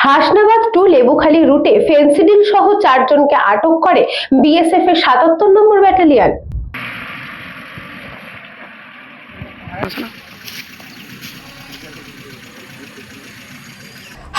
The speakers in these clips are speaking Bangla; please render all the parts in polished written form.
হাসনাবাদ টু লেবুখালী রুটে ফেন্সিডিল সহ 4 জনকে আটক করে বিএসএফ এর 77 নম্বর ব্যাটালিয়ন।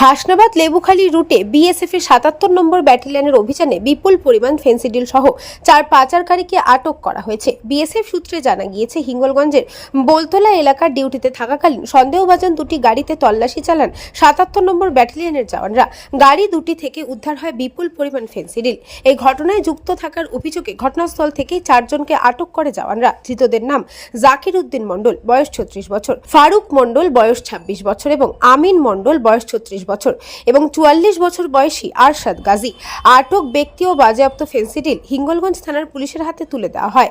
হাসনাবাদ লেবুখালী রুটে বিএসএফ এর 77 নম্বর ব্যাটালিয়নের অভিযানে বিপুল পরিমাণ ফেন্সিডিল সহ 4 পাচারকারীকে আটক করা হয়েছে। বিএসএফ সূত্রে জানা গিয়েছে, হিঙ্গলগঞ্জের বোলতলা এলাকার ডিউটিতে থাকাকালীন সন্দেহভাজন দুটি গাড়িতে তল্লাশি চালান 77 নম্বর ব্যাটালিয়নের জওয়ানরা। গাড়ি দুটি থেকে উদ্ধার হয় বিপুল পরিমাণ ফেন্সিডিল। এই ঘটনায় যুক্ত থাকার অভিযোগে ঘটনাস্থল থেকেই 4 জনকে আটক করে জওয়ানরা। ধৃতদের নাম জাকির উদ্দিন মণ্ডল, বয়স 36 বছর, ফারুক মণ্ডল, বয়স 26 বছর এবং আমিন মণ্ডল, বয়স 36 বছর এবং 44 বছর বয়সী আরশাদ গাজী। আটক ব্যক্তি ও বাজেয়াপ্ত ফেন্সিডিল হিঙ্গলগঞ্জ থানার পুলিশের হাতে তুলে দেওয়া হয়।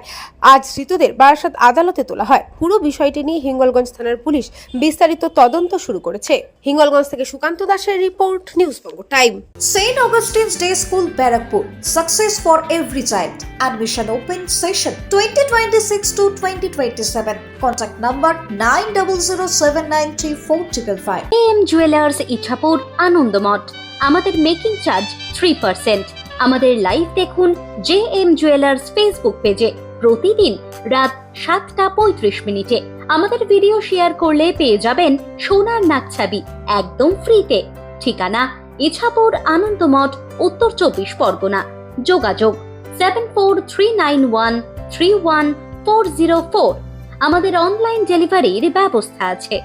আজ ধৃতদের বারাসাত আদালতে তোলা হয়। পুরো বিষয়টি নিয়ে হিঙ্গলগঞ্জ থানার পুলিশ বিস্তারিত তদন্ত শুরু করেছে। হিঙ্গলগঞ্জ থেকে সুকান্ত দাসের report, news Banga time. St. Augustine's Day School, Barakpur. Success for every child. Admission open session 2026 to 2027. Contact number 9007934555. AM Jewelers Ichhapur Anandamath. আমাদের মেকিং চার্জ 3%। আমাদের লাইভ দেখুন JM Jewelers ফেসবুক পেজে প্রতিদিন রাত 7:35 আমাদের ভিডিও শেয়ার করলে পেয়ে যাবেন সোনার নাকছাবি একদম ফ্রিতে। ঠিকানা ইছাপুর আনন্দমঠ, উত্তর 24 পরগনা। যোগাযোগ 7439131404। আমাদের অনলাইন ডেলিভারির ব্যবস্থা আছে।